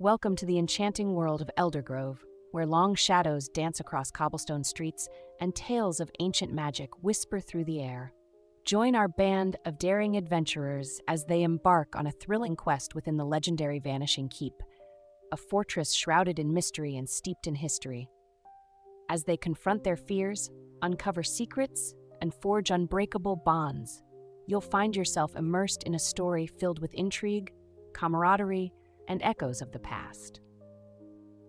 Welcome to the enchanting world of Eldergrove, where long shadows dance across cobblestone streets and tales of ancient magic whisper through the air. Join our band of daring adventurers as they embark on a thrilling quest within the legendary Vanishing Keep, a fortress shrouded in mystery and steeped in history. As they confront their fears, uncover secrets, and forge unbreakable bonds, you'll find yourself immersed in a story filled with intrigue, camaraderie, and echoes of the past.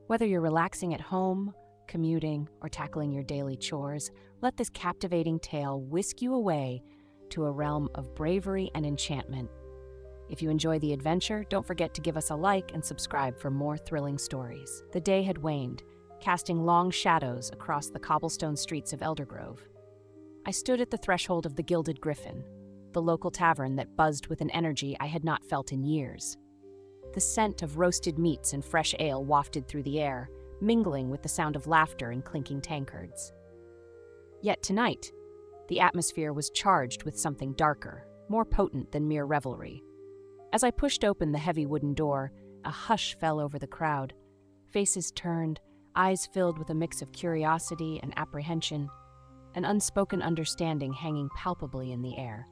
Whether you're relaxing at home, commuting, or tackling your daily chores, let this captivating tale whisk you away to a realm of bravery and enchantment. If you enjoy the adventure, don't forget to give us a like and subscribe for more thrilling stories. The day had waned, casting long shadows across the cobblestone streets of Eldergrove. I stood at the threshold of the Gilded Griffin, the local tavern that buzzed with an energy I had not felt in years. The scent of roasted meats and fresh ale wafted through the air, mingling with the sound of laughter and clinking tankards. Yet tonight, the atmosphere was charged with something darker, more potent than mere revelry. As I pushed open the heavy wooden door, a hush fell over the crowd. Faces turned, eyes filled with a mix of curiosity and apprehension, an unspoken understanding hanging palpably in the air.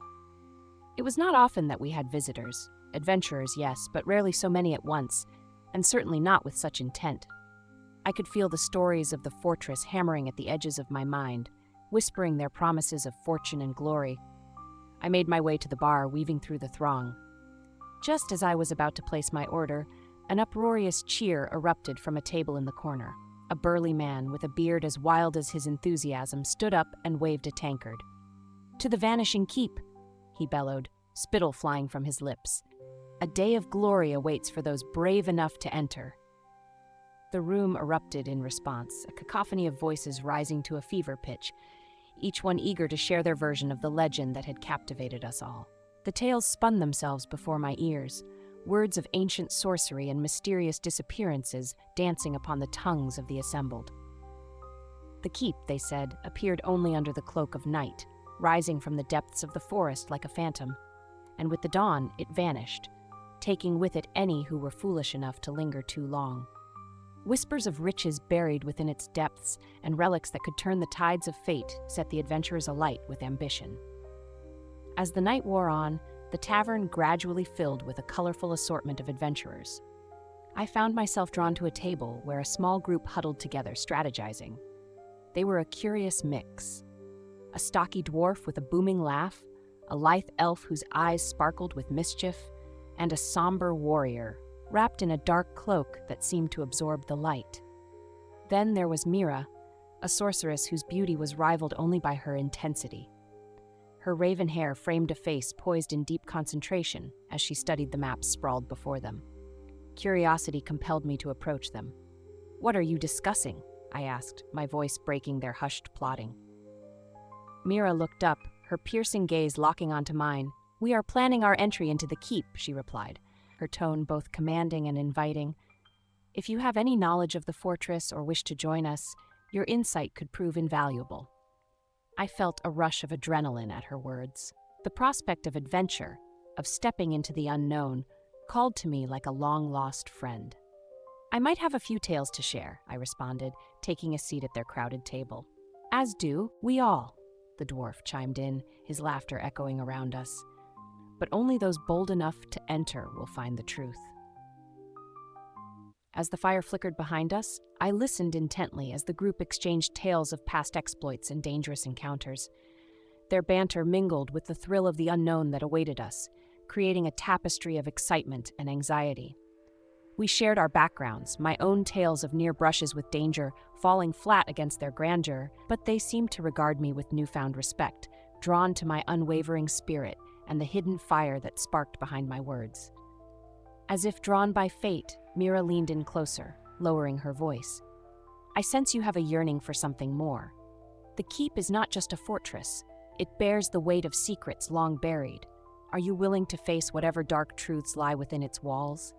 It was not often that we had visitors. Adventurers, yes, but rarely so many at once, and certainly not with such intent. I could feel the stories of the fortress hammering at the edges of my mind, whispering their promises of fortune and glory. I made my way to the bar, weaving through the throng. Just as I was about to place my order, an uproarious cheer erupted from a table in the corner. A burly man with a beard as wild as his enthusiasm stood up and waved a tankard. "To the Vanishing Keep," he bellowed, spittle flying from his lips. "A day of glory awaits for those brave enough to enter." The room erupted in response, a cacophony of voices rising to a fever pitch, each one eager to share their version of the legend that had captivated us all. The tales spun themselves before my ears, words of ancient sorcery and mysterious disappearances dancing upon the tongues of the assembled. The keep, they said, appeared only under the cloak of night, rising from the depths of the forest like a phantom, and with the dawn it vanished, taking with it any who were foolish enough to linger too long. Whispers of riches buried within its depths and relics that could turn the tides of fate set the adventurers alight with ambition. As the night wore on, the tavern gradually filled with a colorful assortment of adventurers. I found myself drawn to a table where a small group huddled together, strategizing. They were a curious mix. A stocky dwarf with a booming laugh, a lithe elf whose eyes sparkled with mischief, and a somber warrior, wrapped in a dark cloak that seemed to absorb the light. Then there was Mira, a sorceress whose beauty was rivaled only by her intensity. Her raven hair framed a face poised in deep concentration as she studied the maps sprawled before them. Curiosity compelled me to approach them. "What are you discussing?" I asked, my voice breaking their hushed plotting. Mira looked up, her piercing gaze locking onto mine. "We are planning our entry into the keep," she replied, her tone both commanding and inviting. "If you have any knowledge of the fortress or wish to join us, your insight could prove invaluable." I felt a rush of adrenaline at her words. The prospect of adventure, of stepping into the unknown, called to me like a long-lost friend. "I might have a few tales to share," I responded, taking a seat at their crowded table. "As do we all," the dwarf chimed in, his laughter echoing around us. "But only those bold enough to enter will find the truth." As the fire flickered behind us, I listened intently as the group exchanged tales of past exploits and dangerous encounters. Their banter mingled with the thrill of the unknown that awaited us, creating a tapestry of excitement and anxiety. We shared our backgrounds, my own tales of near brushes with danger, falling flat against their grandeur, but they seemed to regard me with newfound respect, drawn to my unwavering spirit and the hidden fire that sparked behind my words. As if drawn by fate, Mira leaned in closer, lowering her voice. "I sense you have a yearning for something more. The keep is not just a fortress. It bears the weight of secrets long buried. Are you willing to face whatever dark truths lie within its walls?"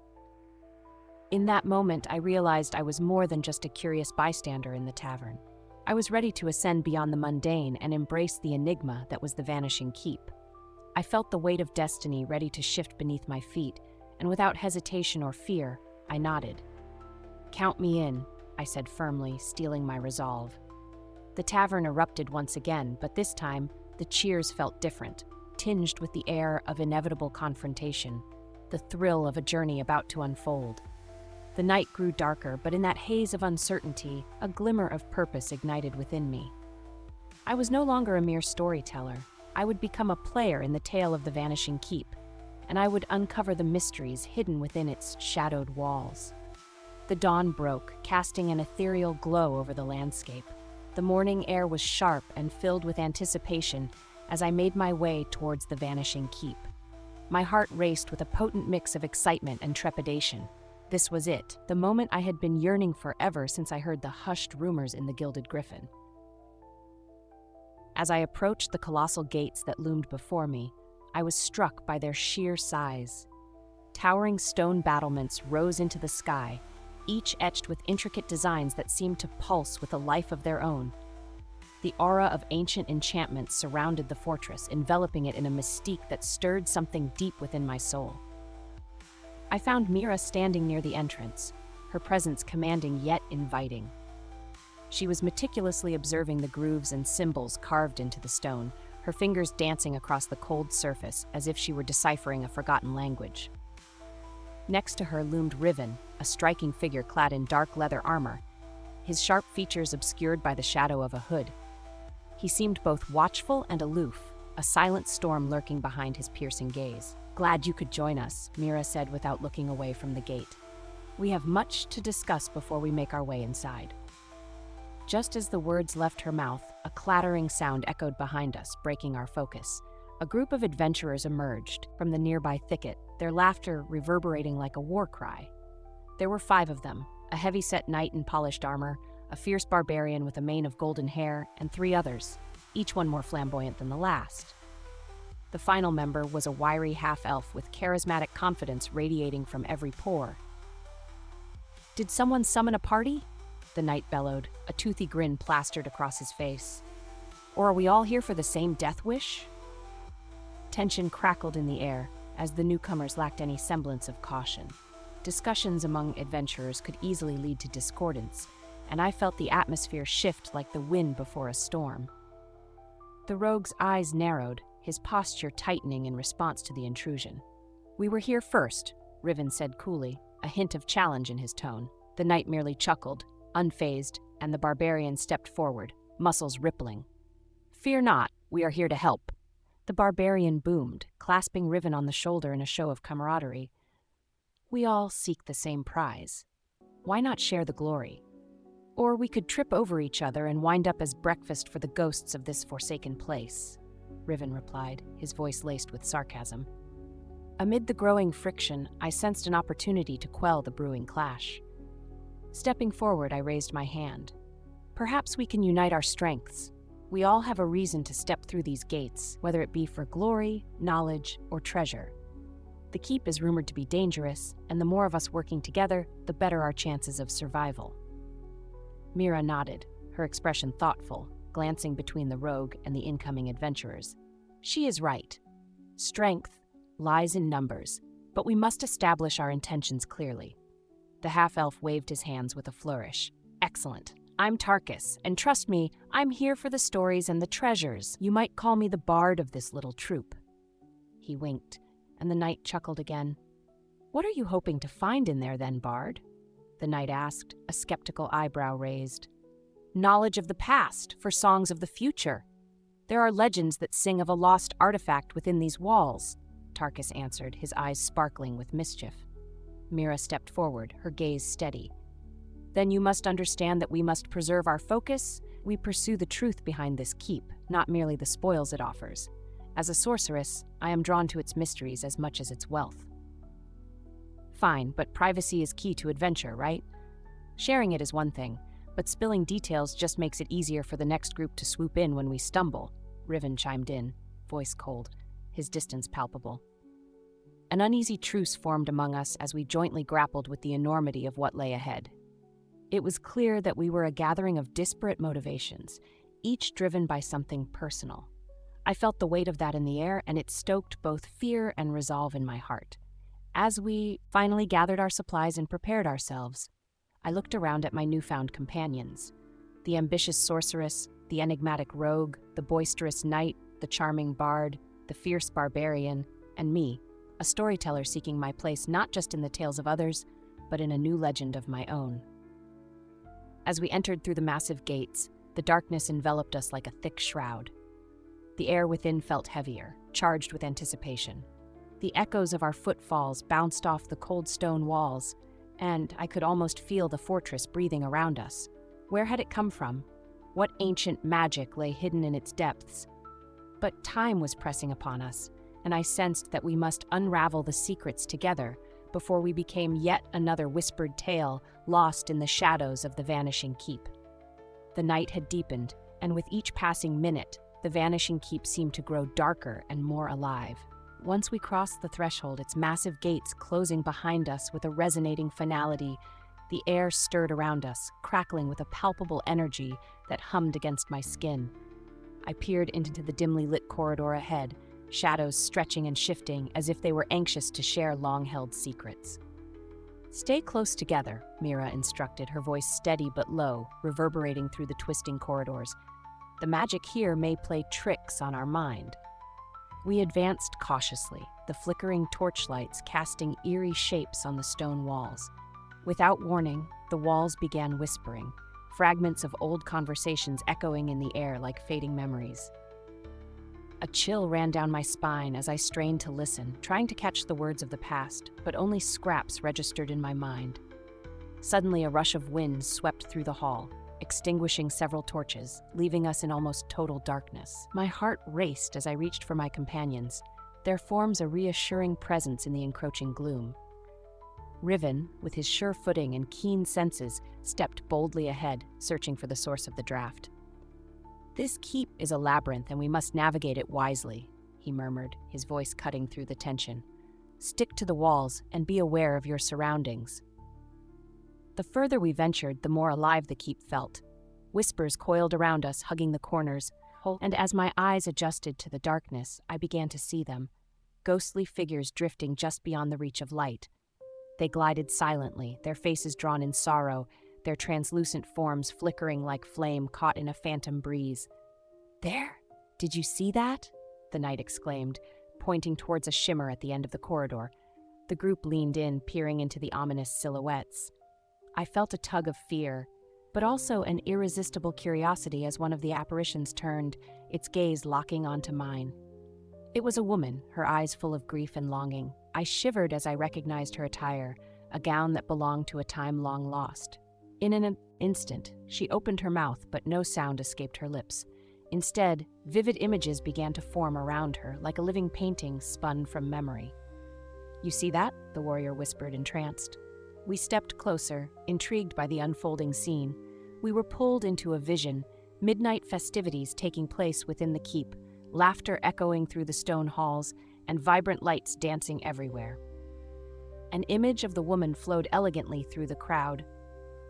In that moment, I realized I was more than just a curious bystander in the tavern. I was ready to ascend beyond the mundane and embrace the enigma that was the Vanishing Keep. I felt the weight of destiny ready to shift beneath my feet, and without hesitation or fear, I nodded. "Count me in," I said firmly, steeling my resolve. The tavern erupted once again, but this time, the cheers felt different, tinged with the air of inevitable confrontation, the thrill of a journey about to unfold. The night grew darker, but in that haze of uncertainty, a glimmer of purpose ignited within me. I was no longer a mere storyteller. I would become a player in the tale of the vanishing keep, and I would uncover the mysteries hidden within its shadowed walls. The dawn broke, casting an ethereal glow over the landscape. The morning air was sharp and filled with anticipation as I made my way towards the vanishing keep. My heart raced with a potent mix of excitement and trepidation. This was it, the moment I had been yearning for ever since I heard the hushed rumors in the Gilded Griffin. As I approached the colossal gates that loomed before me, I was struck by their sheer size. Towering stone battlements rose into the sky, each etched with intricate designs that seemed to pulse with a life of their own. The aura of ancient enchantment surrounded the fortress, enveloping it in a mystique that stirred something deep within my soul. I found Mira standing near the entrance, her presence commanding yet inviting. She was meticulously observing the grooves and symbols carved into the stone, her fingers dancing across the cold surface as if she were deciphering a forgotten language. Next to her loomed Riven, a striking figure clad in dark leather armor, his sharp features obscured by the shadow of a hood. He seemed both watchful and aloof, a silent storm lurking behind his piercing gaze. "Glad you could join us," Mira said without looking away from the gate. "We have much to discuss before we make our way inside." Just as the words left her mouth, a clattering sound echoed behind us, breaking our focus. A group of adventurers emerged from the nearby thicket, their laughter reverberating like a war cry. There were 5 of them, a heavy-set knight in polished armor, a fierce barbarian with a mane of golden hair, and 3 others, each one more flamboyant than the last. The final member was a wiry half-elf with charismatic confidence radiating from every pore. "Did someone summon a party?" the knight bellowed, a toothy grin plastered across his face. "Or are we all here for the same death wish?" Tension crackled in the air, as the newcomers lacked any semblance of caution. Discussions among adventurers could easily lead to discordance, and I felt the atmosphere shift like the wind before a storm. The rogue's eyes narrowed, his posture tightening in response to the intrusion. "We were here first," Riven said coolly, a hint of challenge in his tone. The knight merely chuckled, unfazed, and the barbarian stepped forward, muscles rippling. "Fear not, we are here to help." The barbarian boomed, clasping Riven on the shoulder in a show of camaraderie. "We all seek the same prize. Why not share the glory? Or we could trip over each other and wind up as breakfast for the ghosts of this forsaken place," Riven replied, his voice laced with sarcasm. Amid the growing friction, I sensed an opportunity to quell the brewing clash. Stepping forward, I raised my hand. "Perhaps we can unite our strengths. We all have a reason to step through these gates, whether it be for glory, knowledge, or treasure. The keep is rumored to be dangerous, and the more of us working together, the better our chances of survival." Mira nodded, her expression thoughtful, glancing between the rogue and the incoming adventurers. "She is right. Strength lies in numbers, but we must establish our intentions clearly." The half-elf waved his hands with a flourish. "Excellent. I'm Tarkus, and trust me, I'm here for the stories and the treasures. You might call me the bard of this little troop." He winked, and the knight chuckled again. "What are you hoping to find in there then, bard?" the knight asked, a skeptical eyebrow raised. "Knowledge of the past for songs of the future. There are legends that sing of a lost artifact within these walls," Tarkus answered, his eyes sparkling with mischief. Mira stepped forward, her gaze steady. "Then you must understand that we must preserve our focus. We pursue the truth behind this keep, not merely the spoils it offers. As a sorceress, I am drawn to its mysteries as much as its wealth." "Fine, but privacy is key to adventure, right? Sharing it is one thing, but spilling details just makes it easier for the next group to swoop in when we stumble," Riven chimed in, voice cold, his distance palpable. An uneasy truce formed among us as we jointly grappled with the enormity of what lay ahead. It was clear that we were a gathering of disparate motivations, each driven by something personal. I felt the weight of that in the air, and it stoked both fear and resolve in my heart. As we finally gathered our supplies and prepared ourselves, I looked around at my newfound companions. The ambitious sorceress, the enigmatic rogue, the boisterous knight, the charming bard, the fierce barbarian, and me, a storyteller seeking my place not just in the tales of others, but in a new legend of my own. As we entered through the massive gates, the darkness enveloped us like a thick shroud. The air within felt heavier, charged with anticipation. The echoes of our footfalls bounced off the cold stone walls, and I could almost feel the fortress breathing around us. Where had it come from? What ancient magic lay hidden in its depths? But time was pressing upon us, and I sensed that we must unravel the secrets together before we became yet another whispered tale lost in the shadows of the vanishing keep. The night had deepened, and with each passing minute, the vanishing keep seemed to grow darker and more alive. Once we crossed the threshold, its massive gates closing behind us with a resonating finality, the air stirred around us, crackling with a palpable energy that hummed against my skin. I peered into the dimly lit corridor ahead, shadows stretching and shifting as if they were anxious to share long-held secrets. "Stay close together," Mira instructed, her voice steady but low, reverberating through the twisting corridors. "The magic here may play tricks on our mind." We advanced cautiously, the flickering torchlights casting eerie shapes on the stone walls. Without warning, the walls began whispering, fragments of old conversations echoing in the air like fading memories. A chill ran down my spine as I strained to listen, trying to catch the words of the past, but only scraps registered in my mind. Suddenly, a rush of wind swept through the hall, extinguishing several torches, leaving us in almost total darkness. My heart raced as I reached for my companions, their forms a reassuring presence in the encroaching gloom. Riven, with his sure footing and keen senses, stepped boldly ahead, searching for the source of the draft. "This keep is a labyrinth, and we must navigate it wisely," he murmured, his voice cutting through the tension. "Stick to the walls and be aware of your surroundings." The further we ventured, the more alive the keep felt. Whispers coiled around us, hugging the corners, and as my eyes adjusted to the darkness, I began to see them, ghostly figures drifting just beyond the reach of light. They glided silently, their faces drawn in sorrow, their translucent forms flickering like flame caught in a phantom breeze. "There! Did you see that?" the knight exclaimed, pointing towards a shimmer at the end of the corridor. The group leaned in, peering into the ominous silhouettes. I felt a tug of fear, but also an irresistible curiosity as one of the apparitions turned, its gaze locking onto mine. It was a woman, her eyes full of grief and longing. I shivered as I recognized her attire, a gown that belonged to a time long lost. In an instant, she opened her mouth, but no sound escaped her lips. Instead, vivid images began to form around her, like a living painting spun from memory. "You see that?" the warrior whispered, entranced. We stepped closer, intrigued by the unfolding scene. We were pulled into a vision, midnight festivities taking place within the keep, laughter echoing through the stone halls, and vibrant lights dancing everywhere. An image of the woman flowed elegantly through the crowd,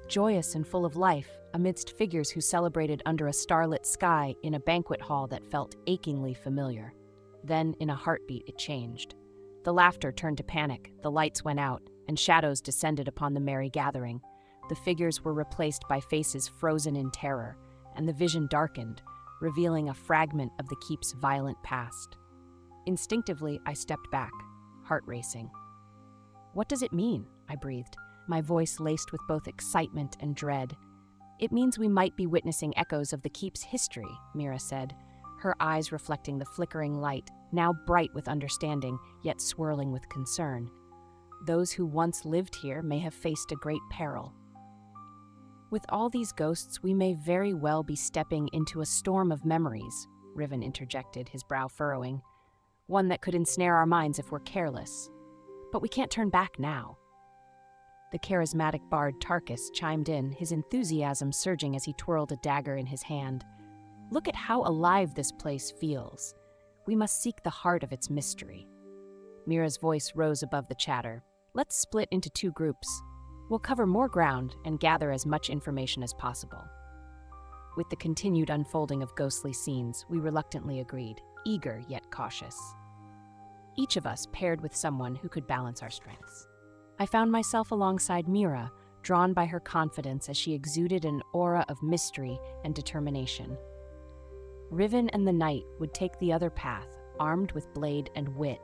joyous and full of life, amidst figures who celebrated under a starlit sky in a banquet hall that felt achingly familiar. Then, in a heartbeat, it changed. The laughter turned to panic, the lights went out, and shadows descended upon the merry gathering. The figures were replaced by faces frozen in terror, and the vision darkened, revealing a fragment of the keep's violent past. Instinctively, I stepped back, heart racing. "What does it mean?" I breathed, my voice laced with both excitement and dread. "It means we might be witnessing echoes of the keep's history," Mira said, her eyes reflecting the flickering light, now bright with understanding, yet swirling with concern. "Those who once lived here may have faced a great peril. With all these ghosts, we may very well be stepping into a storm of memories," Riven interjected, his brow furrowing. "One that could ensnare our minds if we're careless. But we can't turn back now." The charismatic bard Tarkus chimed in, his enthusiasm surging as he twirled a dagger in his hand. "Look at how alive this place feels. We must seek the heart of its mystery." Mira's voice rose above the chatter. "Let's split into 2 groups. We'll cover more ground and gather as much information as possible." With the continued unfolding of ghostly scenes, we reluctantly agreed, eager yet cautious. Each of us paired with someone who could balance our strengths. I found myself alongside Mira, drawn by her confidence as she exuded an aura of mystery and determination. Riven and the knight would take the other path, armed with blade and wit.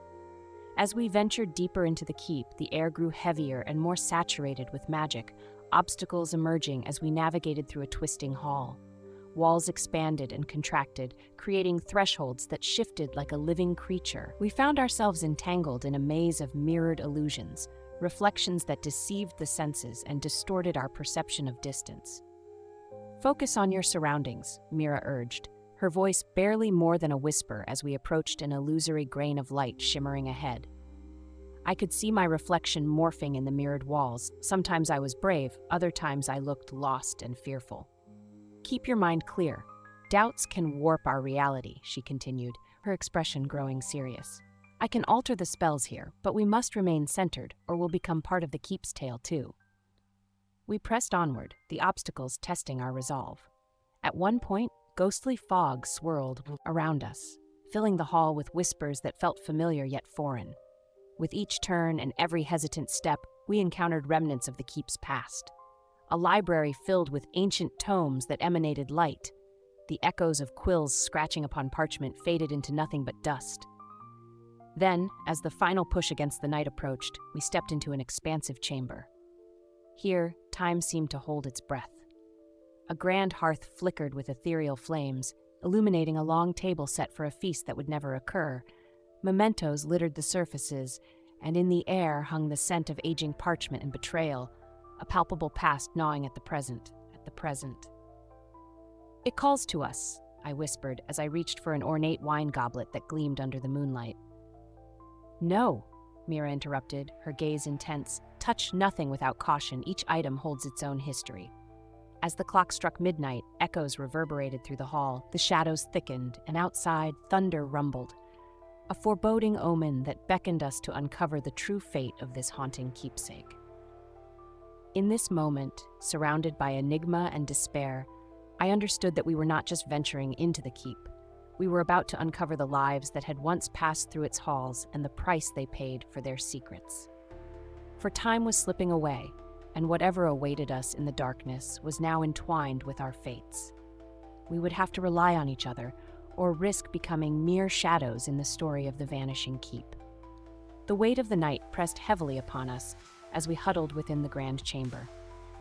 As we ventured deeper into the keep, the air grew heavier and more saturated with magic, obstacles emerging as we navigated through a twisting hall. Walls expanded and contracted, creating thresholds that shifted like a living creature. We found ourselves entangled in a maze of mirrored illusions, reflections that deceived the senses and distorted our perception of distance. "Focus on your surroundings," Mira urged, her voice barely more than a whisper as we approached an illusory grain of light shimmering ahead. I could see my reflection morphing in the mirrored walls. Sometimes I was brave, other times I looked lost and fearful. "Keep your mind clear. Doubts can warp our reality," she continued, her expression growing serious. "I can alter the spells here, but we must remain centered, or we'll become part of the keep's tale too." We pressed onward, the obstacles testing our resolve. At one point, ghostly fog swirled around us, filling the hall with whispers that felt familiar yet foreign. With each turn and every hesitant step, we encountered remnants of the keep's past. A library filled with ancient tomes that emanated light. The echoes of quills scratching upon parchment faded into nothing but dust. Then, as the final push against the night approached, we stepped into an expansive chamber. Here, time seemed to hold its breath. A grand hearth flickered with ethereal flames, illuminating a long table set for a feast that would never occur. Mementos littered the surfaces, and in the air hung the scent of aging parchment and betrayal, a palpable past gnawing at the present. "It calls to us," I whispered as I reached for an ornate wine goblet that gleamed under the moonlight. "No," Mira interrupted, her gaze intense. "Touch nothing without caution. Each item holds its own history." As the clock struck midnight, echoes reverberated through the hall, the shadows thickened, and outside, thunder rumbled. A foreboding omen that beckoned us to uncover the true fate of this haunting keepsake. In this moment, surrounded by enigma and despair, I understood that we were not just venturing into the keep. We were about to uncover the lives that had once passed through its halls and the price they paid for their secrets. For time was slipping away, and whatever awaited us in the darkness was now entwined with our fates. We would have to rely on each other, or risk becoming mere shadows in the story of the vanishing keep. The weight of the night pressed heavily upon us as we huddled within the grand chamber.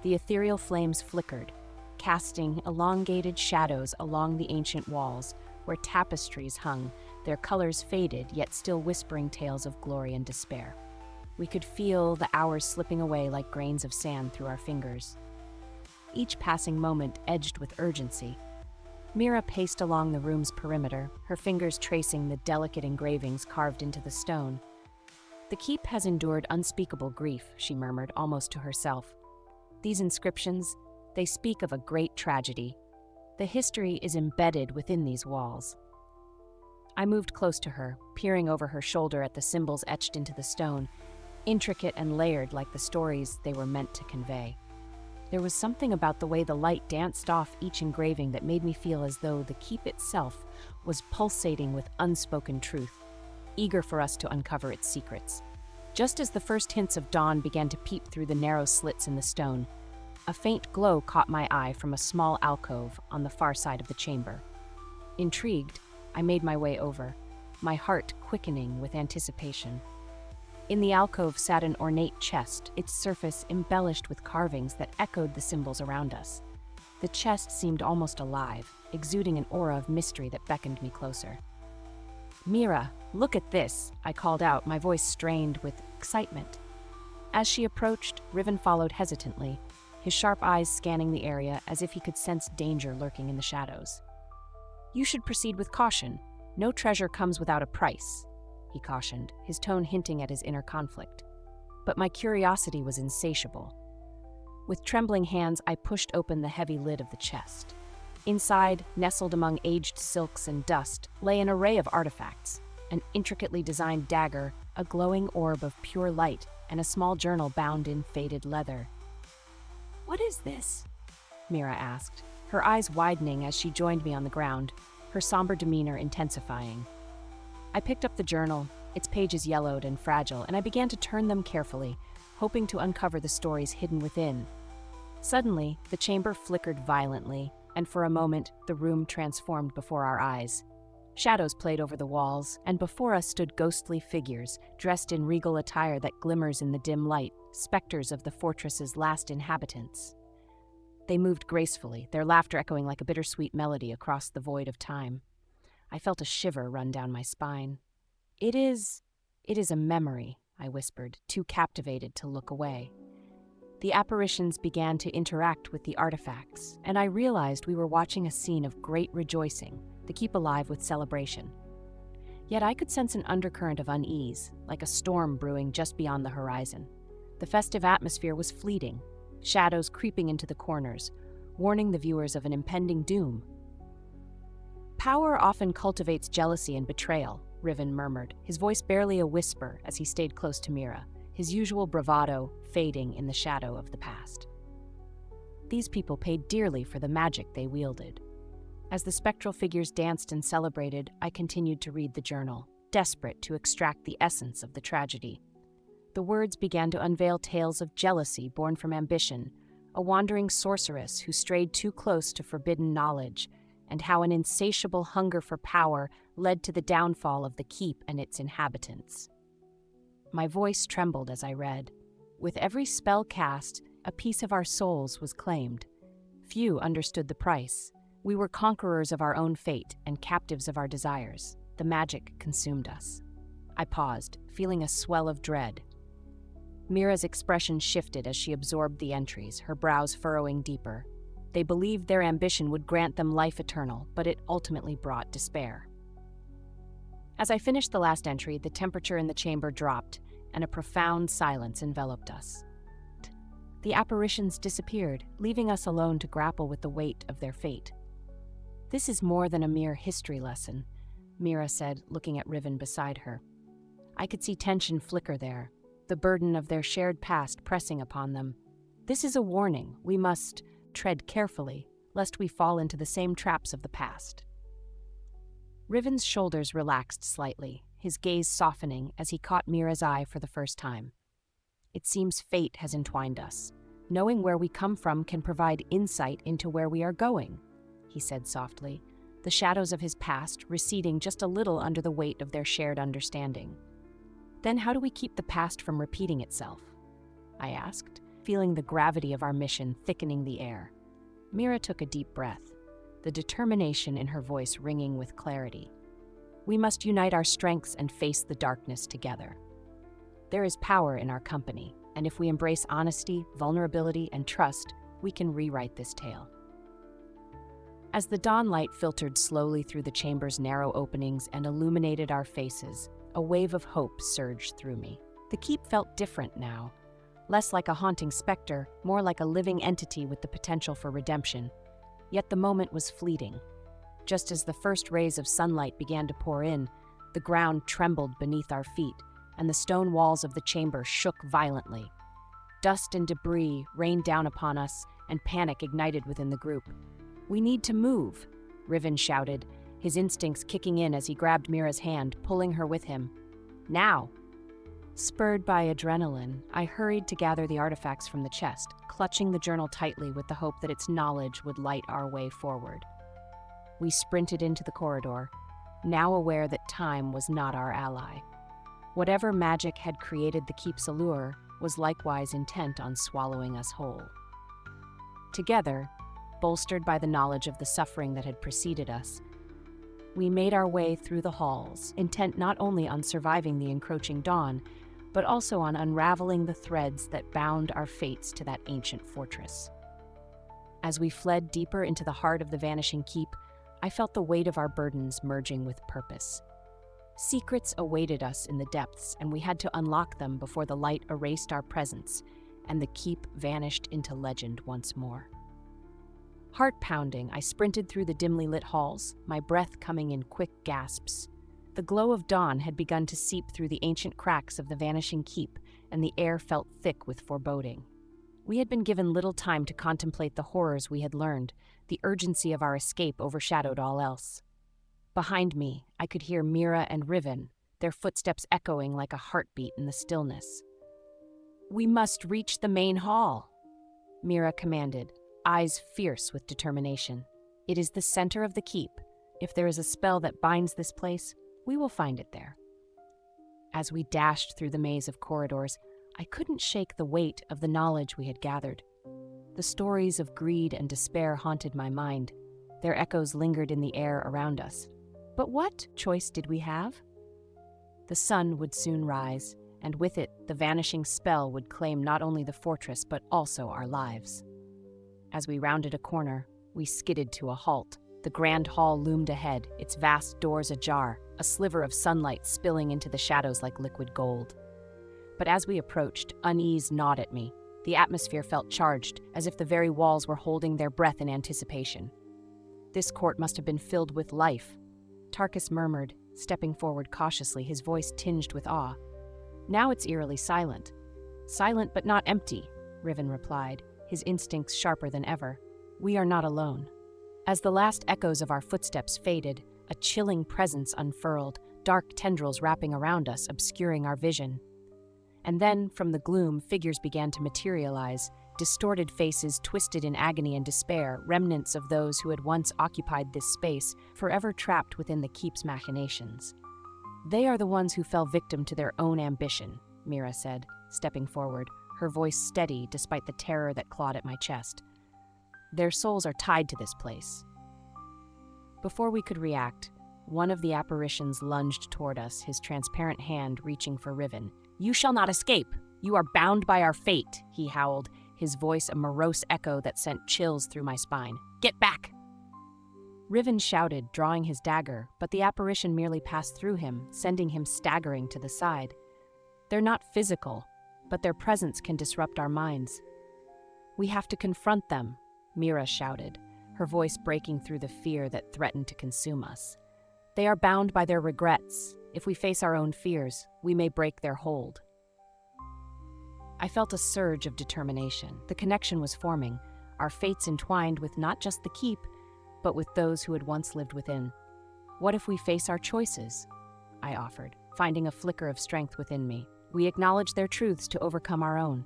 The ethereal flames flickered, casting elongated shadows along the ancient walls where tapestries hung, their colors faded yet still whispering tales of glory and despair. We could feel the hours slipping away like grains of sand through our fingers. Each passing moment edged with urgency. Mira paced along the room's perimeter, her fingers tracing the delicate engravings carved into the stone. "The keep has endured unspeakable grief," she murmured, almost to herself. "These inscriptions, they speak of a great tragedy. The history is embedded within these walls." I moved close to her, peering over her shoulder at the symbols etched into the stone, intricate and layered like the stories they were meant to convey. There was something about the way the light danced off each engraving that made me feel as though the keep itself was pulsating with unspoken truth, eager for us to uncover its secrets. Just as the first hints of dawn began to peep through the narrow slits in the stone, a faint glow caught my eye from a small alcove on the far side of the chamber. Intrigued, I made my way over, my heart quickening with anticipation. In the alcove sat an ornate chest, its surface embellished with carvings that echoed the symbols around us. The chest seemed almost alive, exuding an aura of mystery that beckoned me closer. "Mira, look at this," I called out, my voice strained with excitement. As she approached, Riven followed hesitantly, his sharp eyes scanning the area as if he could sense danger lurking in the shadows. "You should proceed with caution. No treasure comes without a price," he cautioned, his tone hinting at his inner conflict. But my curiosity was insatiable. With trembling hands, I pushed open the heavy lid of the chest. Inside, nestled among aged silks and dust, lay an array of artifacts: an intricately designed dagger, a glowing orb of pure light, and a small journal bound in faded leather. "What is this?" Mira asked, her eyes widening as she joined me on the ground, her somber demeanor intensifying. I picked up the journal, its pages yellowed and fragile, and I began to turn them carefully, hoping to uncover the stories hidden within. Suddenly, the chamber flickered violently, and for a moment, the room transformed before our eyes. Shadows played over the walls, and before us stood ghostly figures, dressed in regal attire that glimmers in the dim light, specters of the fortress's last inhabitants. They moved gracefully, their laughter echoing like a bittersweet melody across the void of time. I felt a shiver run down my spine. It is a memory," I whispered, too captivated to look away. The apparitions began to interact with the artifacts, and I realized we were watching a scene of great rejoicing, the keep alive with celebration. Yet I could sense an undercurrent of unease, like a storm brewing just beyond the horizon. The festive atmosphere was fleeting, shadows creeping into the corners, warning the viewers of an impending doom. "Power often cultivates jealousy and betrayal," Riven murmured, his voice barely a whisper as he stayed close to Mira, his usual bravado fading in the shadow of the past. These people paid dearly for the magic they wielded. As the spectral figures danced and celebrated, I continued to read the journal, desperate to extract the essence of the tragedy. The words began to unveil tales of jealousy born from ambition, a wandering sorceress who strayed too close to forbidden knowledge, and how an insatiable hunger for power led to the downfall of the keep and its inhabitants. My voice trembled as I read. With every spell cast, a piece of our souls was claimed. Few understood the price. We were conquerors of our own fate and captives of our desires. The magic consumed us. I paused, feeling a swell of dread. Mira's expression shifted as she absorbed the entries, her brows furrowing deeper. They believed their ambition would grant them life eternal, but it ultimately brought despair. As I finished the last entry, the temperature in the chamber dropped, and a profound silence enveloped us. The apparitions disappeared, leaving us alone to grapple with the weight of their fate. "This is more than a mere history lesson," Mira said, looking at Riven beside her. I could see tension flicker there, the burden of their shared past pressing upon them. "This is a warning. We must tread carefully, lest we fall into the same traps of the past." Riven's shoulders relaxed slightly, his gaze softening as he caught Mira's eye for the first time. "It seems fate has entwined us. Knowing where we come from can provide insight into where we are going," he said softly, the shadows of his past receding just a little under the weight of their shared understanding. "Then how do we keep the past from repeating itself?" I asked, feeling the gravity of our mission thickening the air. Mira took a deep breath, the determination in her voice ringing with clarity. "We must unite our strengths and face the darkness together. There is power in our company, and if we embrace honesty, vulnerability, and trust, we can rewrite this tale." As the dawn light filtered slowly through the chamber's narrow openings and illuminated our faces, a wave of hope surged through me. The keep felt different now, less like a haunting specter, more like a living entity with the potential for redemption. Yet the moment was fleeting. Just as the first rays of sunlight began to pour in, the ground trembled beneath our feet, and the stone walls of the chamber shook violently. Dust and debris rained down upon us, and panic ignited within the group. "We need to move," Riven shouted, his instincts kicking in as he grabbed Mira's hand, pulling her with him. "Now!" Spurred by adrenaline, I hurried to gather the artifacts from the chest, clutching the journal tightly with the hope that its knowledge would light our way forward. We sprinted into the corridor, now aware that time was not our ally. Whatever magic had created the keep's allure was likewise intent on swallowing us whole. Together, bolstered by the knowledge of the suffering that had preceded us, we made our way through the halls, intent not only on surviving the encroaching dawn, but also on unraveling the threads that bound our fates to that ancient fortress. As we fled deeper into the heart of the vanishing keep, I felt the weight of our burdens merging with purpose. Secrets awaited us in the depths, and we had to unlock them before the light erased our presence, and the keep vanished into legend once more. Heart-pounding, I sprinted through the dimly lit halls, my breath coming in quick gasps. The glow of dawn had begun to seep through the ancient cracks of the vanishing keep, and the air felt thick with foreboding. We had been given little time to contemplate the horrors we had learned. The urgency of our escape overshadowed all else. Behind me, I could hear Mira and Riven, their footsteps echoing like a heartbeat in the stillness. "We must reach the main hall," Mira commanded, eyes fierce with determination. "It is the center of the keep. If there is a spell that binds this place, we will find it there." As we dashed through the maze of corridors, I couldn't shake the weight of the knowledge we had gathered. The stories of greed and despair haunted my mind. Their echoes lingered in the air around us. But what choice did we have? The sun would soon rise, and with it, the vanishing spell would claim not only the fortress but also our lives. As we rounded a corner, we skidded to a halt. The grand hall loomed ahead, its vast doors ajar, a sliver of sunlight spilling into the shadows like liquid gold. But as we approached, unease gnawed at me. The atmosphere felt charged, as if the very walls were holding their breath in anticipation. This court must have been filled with life. Tarkus murmured, stepping forward cautiously, his voice tinged with awe. "Now it's eerily silent." "Silent but not empty," Riven replied, his instincts sharper than ever. "We are not alone." As the last echoes of our footsteps faded, a chilling presence unfurled, dark tendrils wrapping around us, obscuring our vision. And then, from the gloom, figures began to materialize, distorted faces twisted in agony and despair, remnants of those who had once occupied this space, forever trapped within the keep's machinations. "They are the ones who fell victim to their own ambition," Mira said, stepping forward, her voice steady despite the terror that clawed at my chest. "Their souls are tied to this place." Before we could react, one of the apparitions lunged toward us, his transparent hand reaching for Riven. "You shall not escape! You are bound by our fate," he howled, his voice a morose echo that sent chills through my spine. "Get back!" Riven shouted, drawing his dagger, but the apparition merely passed through him, sending him staggering to the side. "They're not physical, but their presence can disrupt our minds." "We have to confront them," Mira shouted, her voice breaking through the fear that threatened to consume us. "They are bound by their regrets. If we face our own fears, we may break their hold." I felt a surge of determination. The connection was forming, our fates entwined with not just the keep, but with those who had once lived within. "What if we face our choices?" I offered, finding a flicker of strength within me. "We acknowledge their truths to overcome our own."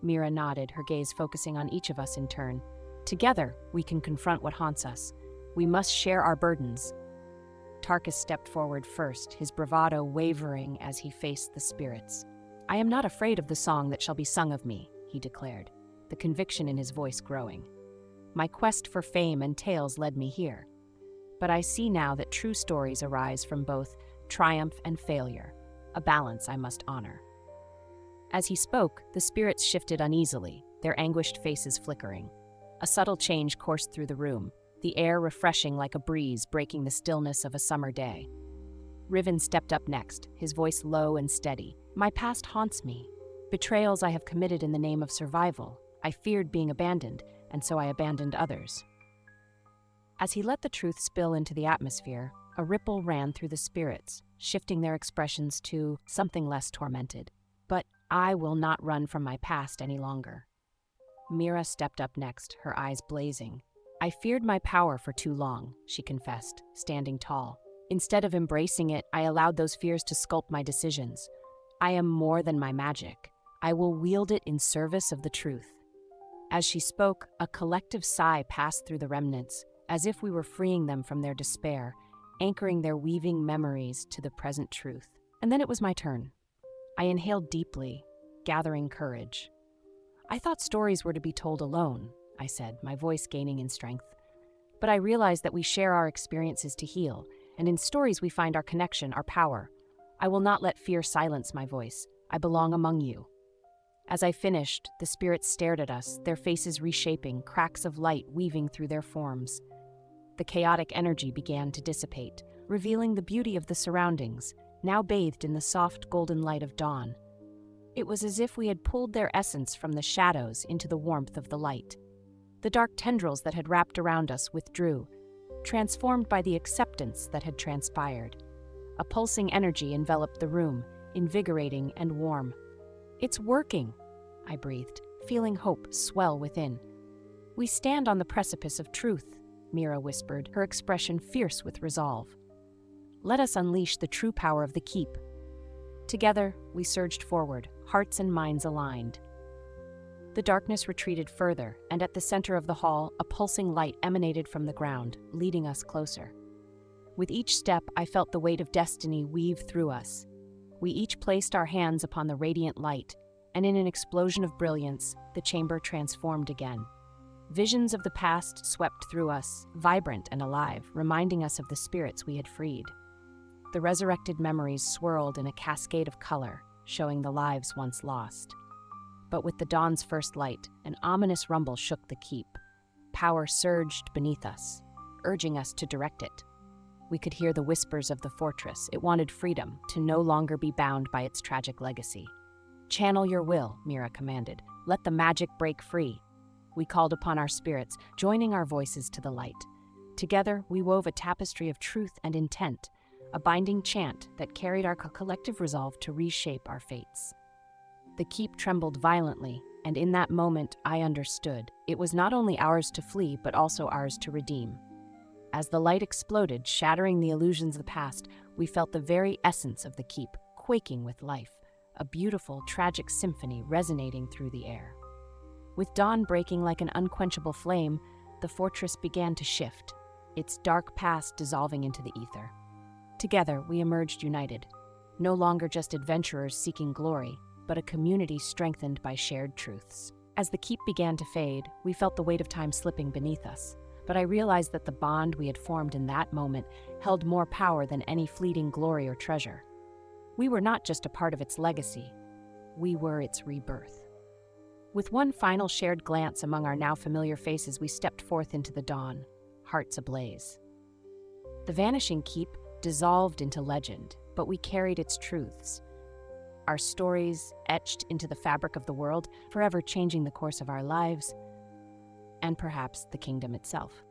Mira nodded, her gaze focusing on each of us in turn. "Together, we can confront what haunts us. We must share our burdens." Tarkus stepped forward first, his bravado wavering as he faced the spirits. "I am not afraid of the song that shall be sung of me," he declared, the conviction in his voice growing. "My quest for fame and tales led me here. But I see now that true stories arise from both triumph and failure, a balance I must honor." As he spoke, the spirits shifted uneasily, their anguished faces flickering. A subtle change coursed through the room, the air refreshing like a breeze breaking the stillness of a summer day. Riven stepped up next, his voice low and steady. "My past haunts me. Betrayals I have committed in the name of survival. I feared being abandoned, and so I abandoned others." As he let the truth spill into the atmosphere, a ripple ran through the spirits, shifting their expressions to something less tormented. "But I will not run from my past any longer." Mira stepped up next, her eyes blazing. "I feared my power for too long," she confessed, standing tall. "Instead of embracing it, I allowed those fears to sculpt my decisions. I am more than my magic. I will wield it in service of the truth." As she spoke, a collective sigh passed through the remnants, as if we were freeing them from their despair, anchoring their weaving memories to the present truth. And then it was my turn. I inhaled deeply, gathering courage. "I thought stories were to be told alone," I said, my voice gaining in strength. "But I realize that we share our experiences to heal, and in stories we find our connection, our power. I will not let fear silence my voice. I belong among you." As I finished, the spirits stared at us, their faces reshaping, cracks of light weaving through their forms. The chaotic energy began to dissipate, revealing the beauty of the surroundings, now bathed in the soft golden light of dawn. It was as if we had pulled their essence from the shadows into the warmth of the light. The dark tendrils that had wrapped around us withdrew, transformed by the acceptance that had transpired. A pulsing energy enveloped the room, invigorating and warm. "It's working," I breathed, feeling hope swell within. "We stand on the precipice of truth," Mira whispered, her expression fierce with resolve. "Let us unleash the true power of the keep." Together, we surged forward, hearts and minds aligned. The darkness retreated further, and at the center of the hall, a pulsing light emanated from the ground, leading us closer. With each step, I felt the weight of destiny weave through us. We each placed our hands upon the radiant light, and in an explosion of brilliance, the chamber transformed again. Visions of the past swept through us, vibrant and alive, reminding us of the spirits we had freed. The resurrected memories swirled in a cascade of color, showing the lives once lost. But with the dawn's first light, an ominous rumble shook the keep. Power surged beneath us, urging us to direct it. We could hear the whispers of the fortress. It wanted freedom, to no longer be bound by its tragic legacy. "Channel your will," Mira commanded. "Let the magic break free." We called upon our spirits, joining our voices to the light. Together, we wove a tapestry of truth and intent, a binding chant that carried our collective resolve to reshape our fates. The keep trembled violently, and in that moment, I understood. It was not only ours to flee, but also ours to redeem. As the light exploded, shattering the illusions of the past, we felt the very essence of the keep, quaking with life, a beautiful, tragic symphony resonating through the air. With dawn breaking like an unquenchable flame, the fortress began to shift, its dark past dissolving into the ether. Together, we emerged united, no longer just adventurers seeking glory, but a community strengthened by shared truths. As the keep began to fade, we felt the weight of time slipping beneath us, but I realized that the bond we had formed in that moment held more power than any fleeting glory or treasure. We were not just a part of its legacy, we were its rebirth. With one final shared glance among our now familiar faces, we stepped forth into the dawn, hearts ablaze. The vanishing keep dissolved into legend, but we carried its truths. Our stories etched into the fabric of the world, forever changing the course of our lives, and perhaps the kingdom itself.